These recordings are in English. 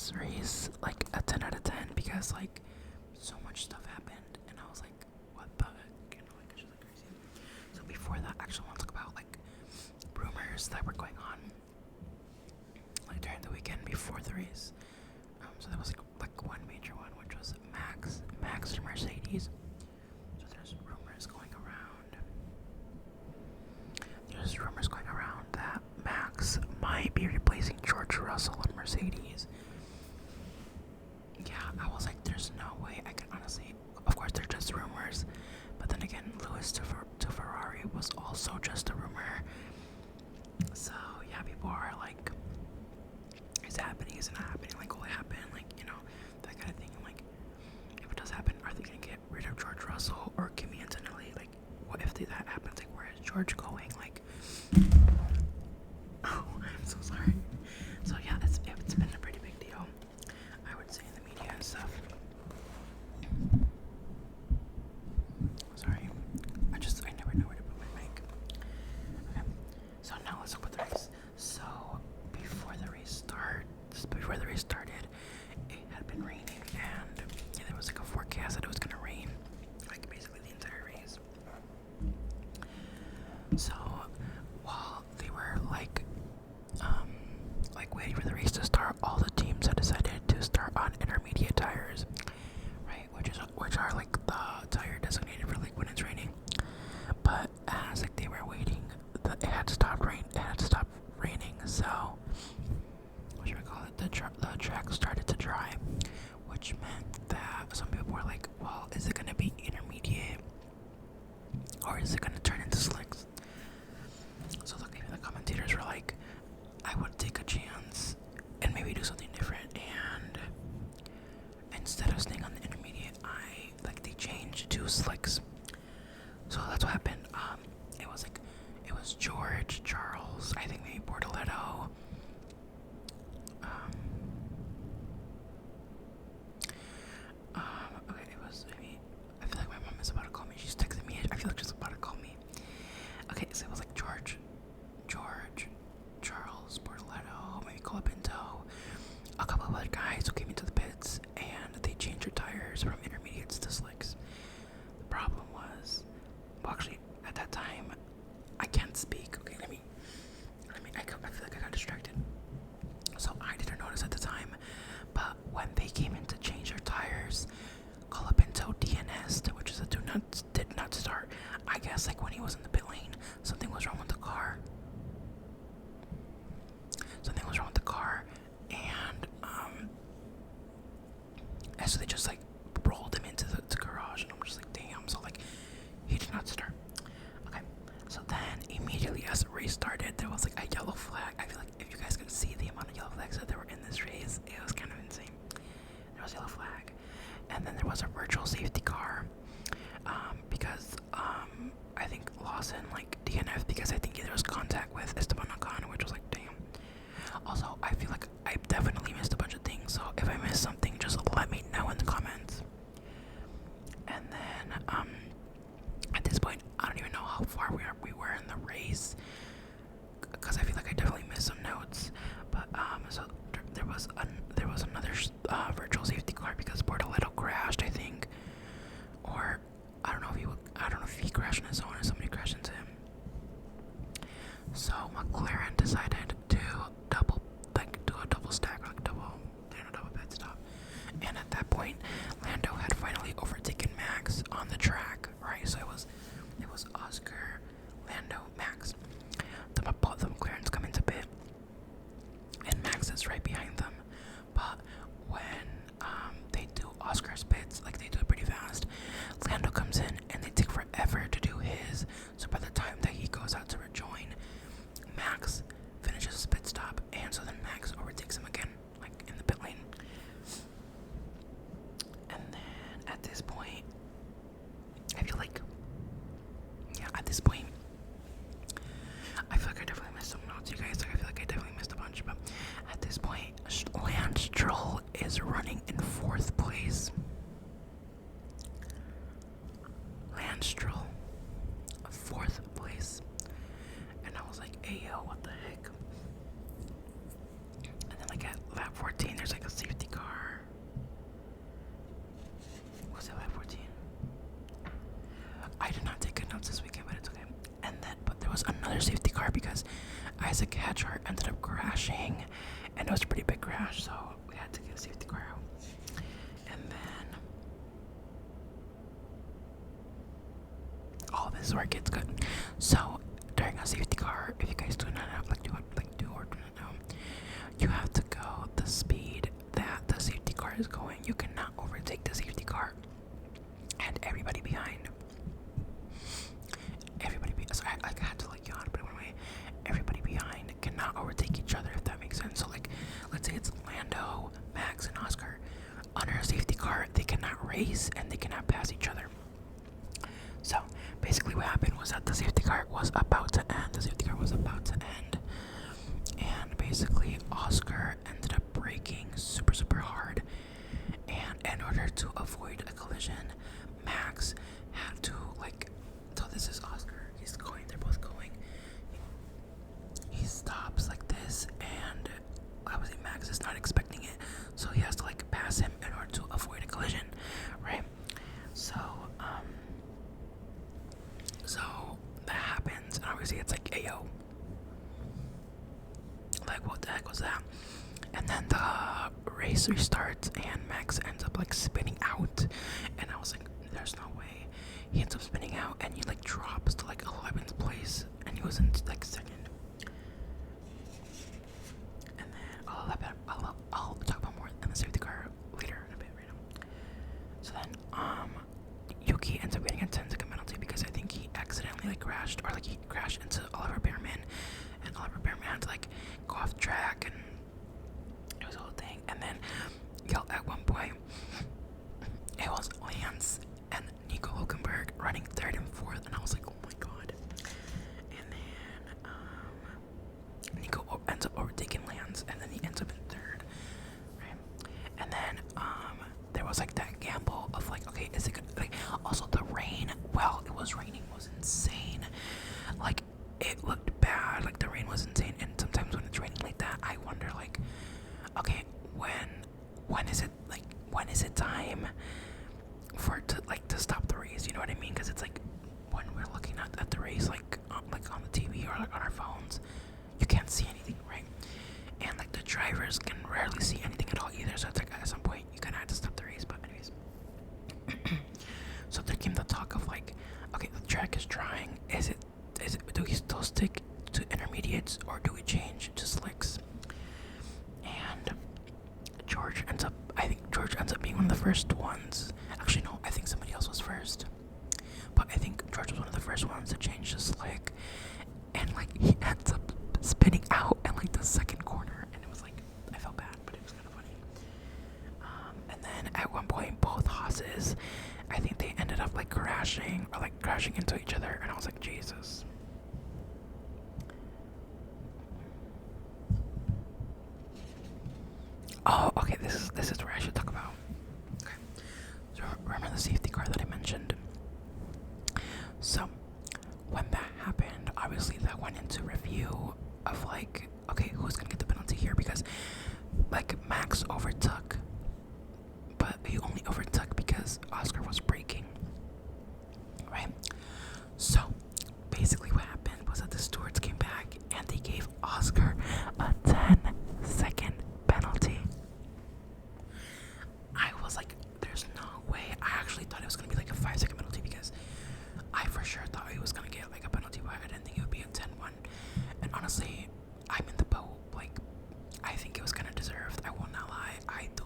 this race like a 10 out of 10 because like so much stuff happened and I was like, what the heck? Like it's just like crazy. So before that, I actually want to talk about like rumors that were going on like during the weekend before the race. So there was like one major one, which was Max and Mercedes. So there's rumors going around. There's rumors going around that Max might be replacing George Russell and Mercedes. Yeah, I was like, there's no way. I can honestly, of course, they're just rumors. But then again, Lewis to Ferrari was also just a rumor. So yeah, people are like, it's happening, it's not happening, like will it happen, like, you know, that kind of thing. Like, if it does happen, are they gonna get rid of George Russell or Kimi Antonelli? Like, what if that happens? Like, where is George going? Like, oh, I'm so sorry. So yeah, it's been a pretty big deal, I would say, in the media and stuff. Sorry, I never know where to put my mic. Okay, so now let's talk about the race. So before the race started, it had been raining, and yeah, there was like a forecast that it was gonna rain, like basically the entire race. So while they were like waiting for the race to start, all the teams had decided to start on intermediate tires, right? Which are like the tire designated for like when it's raining. But as like they were waiting, it had to stop raining. So what should we call it? The track started to dry, which meant that some people were like, well, is it gonna be intermediate or is it gonna turn into slicks? So even the commentators were like, I would take a chance and maybe do something different, and instead of staying on the intermediate, they changed to slicks. So that's what happened. It was George, Charles, I think maybe Bortoletto, okay, it was maybe, I feel like my mom is about to call me, she's texting me, I feel like she's about to call me. Okay, so it was like George, Charles, Bortoletto, maybe Colapinto, a couple of other guys who came into the pits, and they changed their tires from intermediates to slicks. The problem was, well, actually, at that time, I can't speak. Okay, I feel like I got distracted. So I didn't notice at the time, but when they came in to change their tires, Colapinto DNS'd, which is did not start. I guess like when he was in the pit lane, something was wrong with the car. And so they just like rolled him into the garage, and I'm just like, damn. So like he did not start. Okay, so then immediately as the race started, there was like a yellow flag. I feel like if you guys could see the amount of yellow flags that there were in this race, it was kind of insane. There was a yellow flag, and then there was a virtual safety car, because I think Lawson like DNF because I think there was contact with Esteban Ocon, which was like, damn. Also, I feel like I definitely missed a bunch of things, so if I missed something, just let me know in the comments. And then at this point, I don't even know how far we were in the race, because I feel like I definitely missed some notes. But so there was another virtual safety car because Bortoletto crashed, I think, or I don't know if he crashed on his own or somebody crashed into him. So McLaren decided to do a double stack, like double pit stop. And at that point, Lando had finally overtaken Max on the track, right? So it was Oscar, Lando, Max. The McLarens come into pit, and Max is right behind them. But when they do Oscar's pits, like they do it pretty fast, Lando comes in and they take forever to do his. So by the time that he goes out to rejoin, Max finishes his pit stop, and so then Max overtakes him again, like in the pit lane. And then at this point, I feel like I definitely missed some notes, you guys. Like, I feel like I definitely missed a bunch, but at this point, Lance Stroll is running in 4th place. Lance Stroll. crashed, so we had to get a safety car out. And then, oh, this is where it gets good. So during a safety car, if you guys do not know, do or do not know, you have to go the speed that the safety car is going. You cannot overtake the safety car and everybody behind. So I had to like yawn, but anyway, everybody behind cannot overtake each other, if that makes sense. So like, let's say it's Lando, Max, and Oscar. Under a safety car, they cannot race and they cannot pass each other. So basically what happened was that the safety car was about to end. And basically Oscar ended up braking super hard. And in order to avoid a collision, Max had to like, so this is Oscar. They're both going. He stops like this, and obviously Max is not expecting it, so he has to like pass him in order to avoid a collision, right? So that happens, and obviously it's like, ayo, like what the heck was that? And then the race restarts, and Max ends up like spinning out, and I was like, there's no way. He ends up spinning out, and he like drops to like 11th place, and he was in like second. And then I'll talk about more in the safety car later in a bit, right now. So then Yuki ends up getting a 10-second penalty because I think he accidentally like crashed, or like he crashed into Oliver Bearman, and Oliver Bearman had to like go off track, and it was a whole thing. And then at one point it was Lance and Nico Hulkenberg running third and fourth, and I was like, oh my god. And then Nico ends up overtaking Lance, and then he ends up in third, right? And then there was like that gamble of like, okay, is it gonna, like, also the rain, well, it was raining, was insane. Like, it looked bad, like the rain was insane. And sometimes when it's raining like that, I wonder like, okay, when is it time for it to stop the race? You know what I mean? Because it's like when we're looking at the race like on the TV or like on our phones, you can't see anything, right? And like the drivers can rarely see anything at all either. So it's like at some point you kind of have to stop the race. But anyways, so there came the talk of like, okay, the track is drying. Do we still stick to intermediates, or do we change to slicks? And I think George ends up being one of the first ones. Actually, no, I think somebody else was first. But I think George was one of the first ones to change the slick. And like, he ends up spinning out in like the second corner. And it was like, I felt bad, but it was kind of funny. And then at one point, both Haas's, I think they ended up like crashing into each other. And I was like, Jesus. Oh, okay, this is where I should talk about. Okay. So remember the safety car that I mentioned? So when that happened, obviously that went into review of like, okay, who's gonna get the penalty here? Because like Max overtook, but he only overtook because Oscar was braking, right? So basically what happened was that the stewards came back and they gave Oscar a 10-second penalty. I was like, there's no way. I actually thought it was gonna be like a 5-second penalty, because I for sure thought he was gonna get like a penalty, but I didn't think it would be a 10-1. And honestly, I'm in the boat. Like, I think it was kind of deserved. I will not lie. I do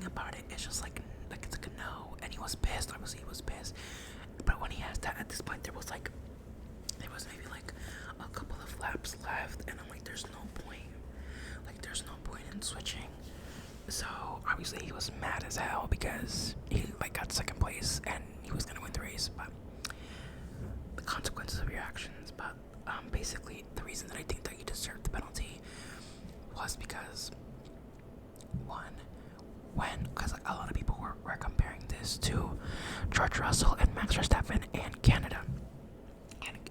thing about it is just like it's like a no, and he was pissed. Obviously, he was pissed. But when he asked that, at this point, there was maybe like a couple of laps left, and I'm like, there's no point. Like, there's no point in switching. So obviously he was mad as hell because he like got second place and he was gonna win the race. But the consequences of your actions. But basically, the reason that I think that he deserved the penalty was because because like, a lot of people were comparing this to George Russell and Max Verstappen in Canada,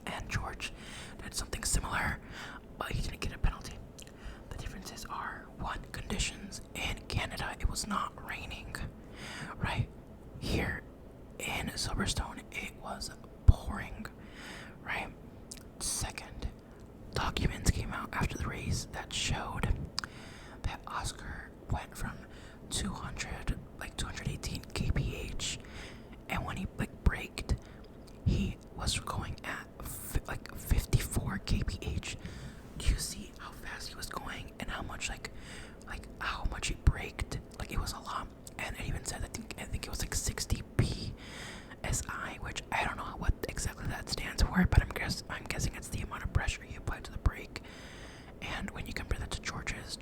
and George did something similar, but he didn't get a penalty. The differences are, one, conditions. In Canada, it was not raining, right? Here in Silverstone, it was pouring, right? Second, documents came out after the race that showed that Oscar went from 218 kph, and when he braked, he was going at 54 kph. Do you see how fast he was going and how much how much he braked? Like, it was a lot. And it even said, I think it was like 60 psi, which I don't know what exactly that stands for, but I'm guessing it's the amount of pressure you apply to the brake. And when you compare that to George's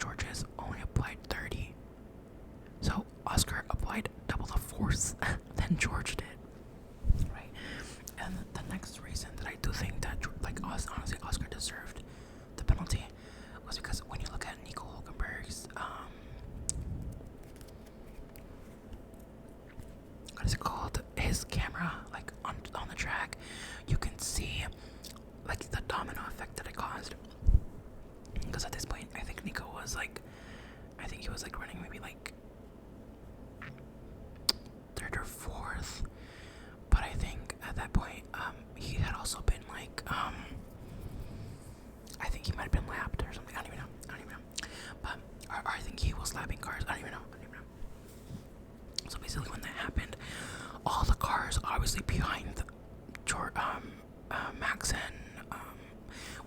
only applied 30. So Oscar applied double the force than George did, right? And the next reason that I do think that, honestly, Oscar deserved the penalty was because when you look at Nico Hulkenberg's, what is it called? His camera, like on the track, you can see like the domino effect that it caused. Because at this point, I think Nico was he was running maybe like third or fourth. But I think at that point, he had also been I think he might have been lapped or something. I don't even know. But or I think he was lapping cars. I don't even know. So basically, when that happened, all the cars obviously behind Max and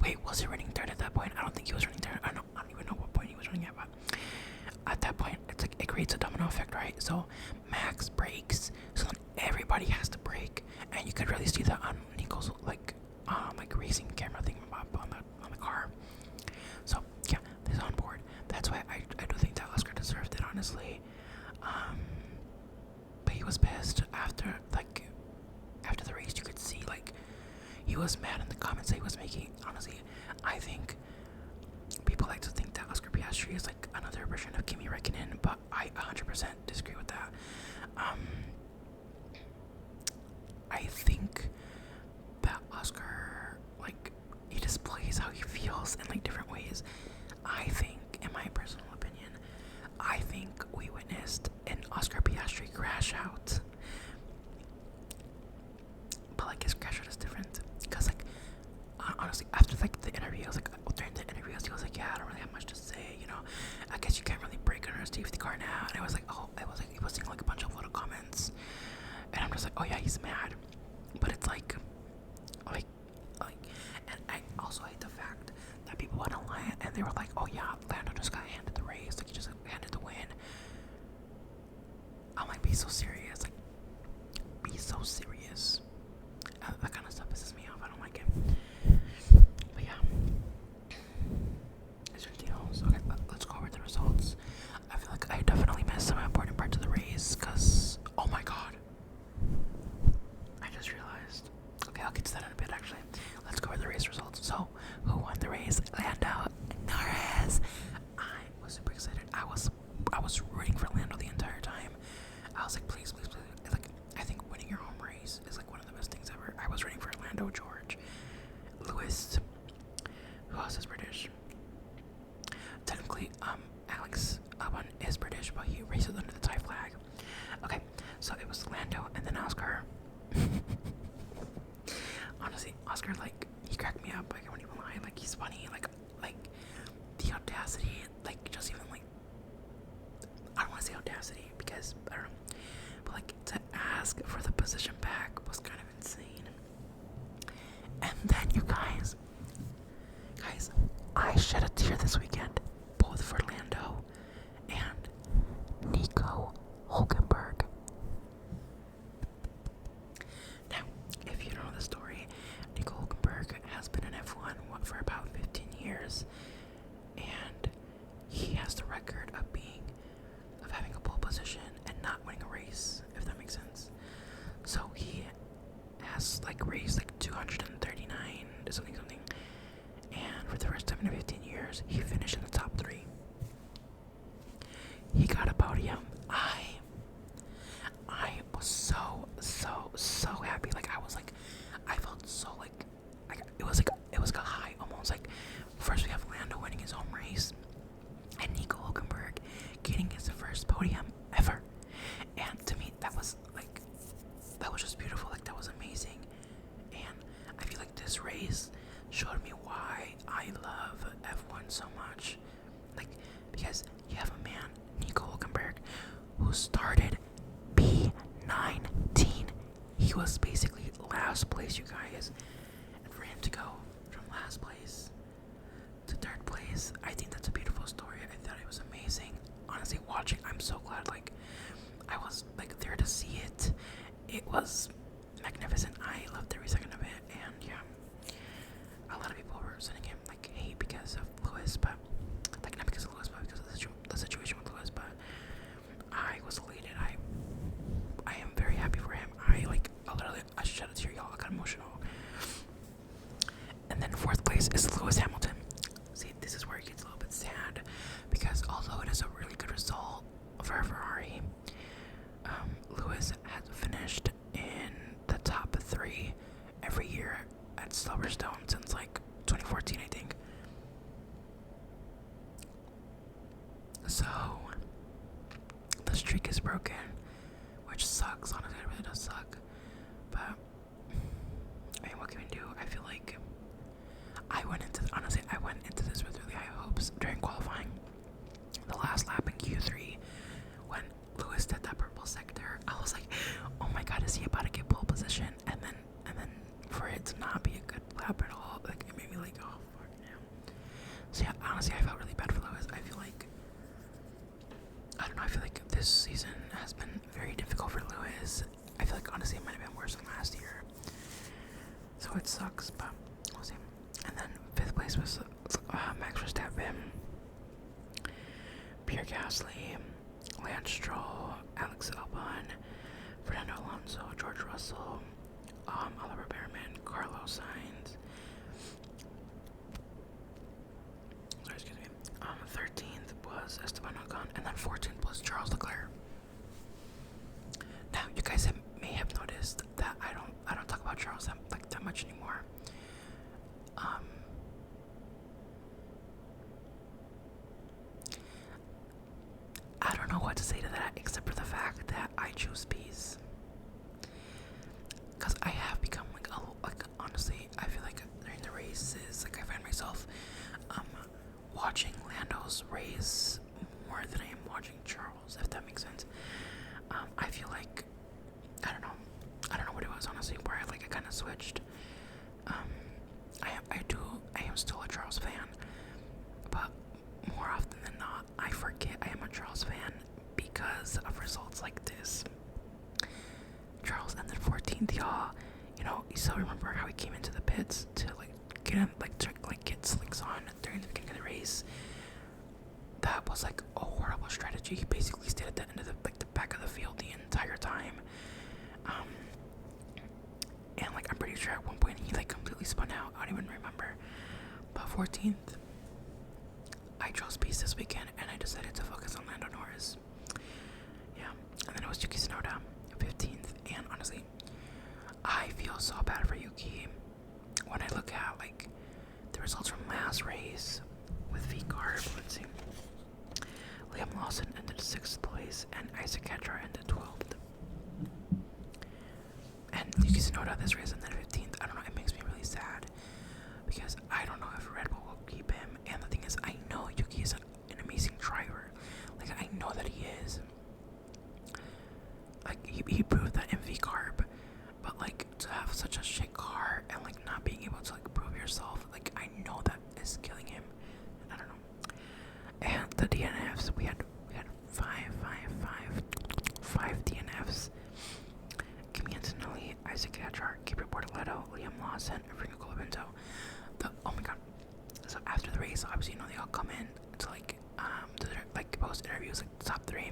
wait, was he running third at that point? I don't think he was running third. I don't even know what point he was running at, but at that point, it's like it creates a domino effect, right? So Max brakes, so then everybody has to brake, and you could really see that on Nico's racing camera thing on the car. So yeah, this is on board. That's why I do think that Oscar deserved it, honestly. But he was pissed after the race. You could see he was mad in the comments that he was making. Honestly, I think people like to think that Oscar Piastri is like another version of Kimi Räikkönen, but I 100% disagree with that. I think that Oscar, he displays how he feels in different ways. I think, in my personal opinion, I think we witnessed an Oscar Piastri crash out. But his crash out is different. Because honestly, after the interview, during the interviews, he was like, yeah, I don't really have much to say, I guess you can't really brake under a safety car now. And I was like, oh, he was seeing a bunch of little comments. And I'm just like, oh yeah, he's mad. But it's and I also hate the fact that people went online and they were like, oh yeah, Lando just got handed the race, he just handed the win. I'm like, be so serious, be so serious. That kind of stuff pisses me off. I don't like it. But yeah, is there anything else? Okay, let's go over the results. I feel like I definitely missed some important parts of the race because, oh my god, I just realized. Okay, I'll get to that in a bit actually. Let's go over the race results. So, who won the race? Lando Norris. I was super excited. I was rooting for Lando the entire time. I was like, please. I think winning your home race is one of the best things ever. I was rooting for Lando, George, Lewis. Who else is British? Technically, Alex Albon is British, but he races under the Thai flag. Okay, so it was Lando and then Oscar. Honestly, Oscar, he cracked me up. I won't even lie. He's funny. The audacity, just even I don't want to say audacity because I don't know, but to ask for the position back was kind of insane. And then you guys, I shed a tear this weekend, both for Lando and Nico Hulkenberg. Now, if you don't know the story, Nico Hulkenberg has been in F1 for about 15 years, and he has the record of having a pole position and not winning a race, if that makes sense. So he has like raced like 239 something, and for the first time in 15 years, he finished in the top 3. He got a podium. I was so happy. Like I felt so like it was like a high almost. Like first we have Lando winning his home race, and Nico Hulkenberg getting his first podium ever. And to me, that was just beautiful. Like that was amazing. And I feel like this race showed me why I love F1 so much. Like because you have a man, Nico Hulkenberg, who started P19. He was basically last place, you guys. And for him to go from last place to third place, I think that's a beautiful story. I thought it was amazing. Honestly, watching, I'm so glad. Like, I was like there to see it. It was magnificent. I loved every second of it. And yeah, a lot of people were sending him like hate because of Lewis, but like not because of Lewis, but because of the situation with Lewis. But I was elated. I am very happy for him. I shed a tear, y'all. I got emotional. And then fourth place is Lewis Hamilton. See, this is where it gets a little bit sad, because although it is a really good result for Ferrari, Lewis has finished in the top 3 every year at Silverstone since like 2014, I think. So the streak is broken, which sucks. Honestly, it really does suck. But I mean, what can we do? I feel like I went into this with really high hopes during qualifying. The last lap in Q3, when Lewis did that purple sector, I was like, oh my god, is he about to get pole position? And then for it to not be a good lap at all, like it made me like, oh fuck no. So yeah, honestly, I felt really bad for Lewis. I feel like this season has been very difficult for Lewis. I feel like honestly it might have been worse than last year. So it sucks, but we'll see. And then 5th place was Max Verstappen, Pierre Gasly, Lance Stroll, Alex Albon, Fernando Alonso, George Russell, Oliver Behrman, Carlos Sainz. Sorry, excuse me. 13th was Esteban Ocon, and then 14th was Charles Leclerc. Now, you guys may have noticed that I don't talk about Charles that much anymore. I don't know what to say to that except for the fact that I choose peace. Because I have become honestly, I feel like during the races, like I find myself watching Lando's race more than I am watching Charles, if that makes sense. I feel like I don't know what it was, honestly, where I kind of switched. I am still a Charles fan, but more often than not, I forget I am a Charles fan because of results like this. Charles ended 14th, y'all. You still remember how he came into the pits to get slicks on during the beginning of the race. That was like a horrible strategy. He basically stayed at the end of the back of the field the entire time. And I'm pretty sure at one point he completely spun out. I don't even remember. But 14th, I chose peace this weekend, and I decided to focus on Lando Norris. Yeah, and then it was Yuki Tsunoda, 15th, and honestly, I feel so bad for Yuki when I look at the results from last race with VCARB. Let's see. Liam Lawson ended 6th place, and Isaac Ketchar ended 12th. And Yuki Tsunoda this race ended 15th. I don't know, it makes me really sad because I don't know if Red Bull will keep him. And the thing is, I know Yuki is an amazing driver. I know that he is. He proved that in VCARB. But to have such a shit car and not being able to prove yourself, I know that is killing him. I don't know. And the DNFs, we had Austin, freaking cool event. So, oh my god. So after the race, obviously, they all come in to do their post interviews, like the top three,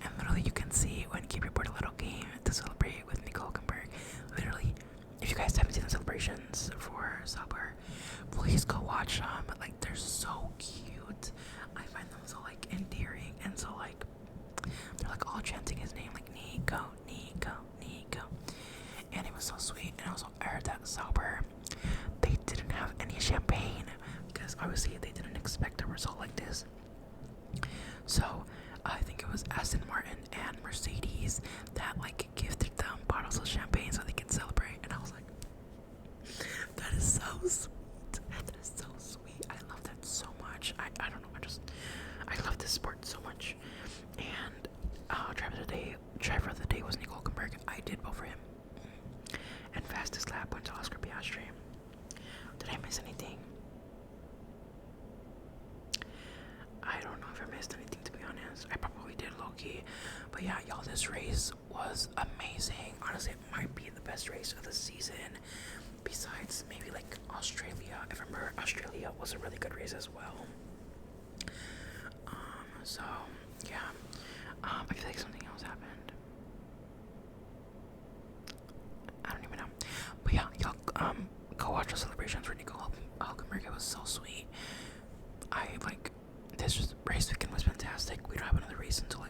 and literally you can see when Keep Report a little game to celebrate with Nico Hulkenberg. Literally, if you guys haven't seen the celebrations for Sauber, please go watch them. Like, they're so cute. I find them so endearing, and so they're all chanting his name, like Nico, Nico, Nico, and it was so sweet. And also, I heard that Sauber, they didn't have any champagne because obviously they didn't expect a result like this. So I think it was Aston Martin and Mercedes that gifted them bottles of champagne so they could celebrate. And I was like, that is so sweet. That is so sweet. I love that so much. I don't know. I love this sport so much. And driver of the day was Nico Hulkenberg. I did vote for him. And fastest lap went to Oscar Piastri. Did I miss anything? I don't know if I missed anything, to be honest. I probably did, low-key. But yeah, y'all, this race was amazing. Honestly, it might be the best race of the season. Besides maybe Australia. If I remember, Australia was a really good race as well. So yeah. I feel like something else happened. I don't even know. But yeah, y'all go watch the celebrations for Nico Hulkenberg. It was so sweet. This race weekend was fantastic. We don't have another race until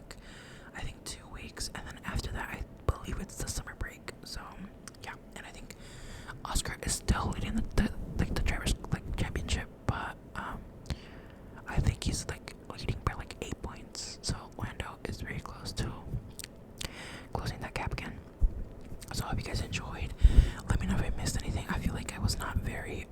I think 2 weeks, and then after that I believe it's the summer break. So yeah, and I think Oscar is still leading the drivers championship, but I think he's leading by 8 points. So Lando is very close to closing that gap again. So I hope you guys enjoyed. Let me know if I missed anything. I feel like I was not very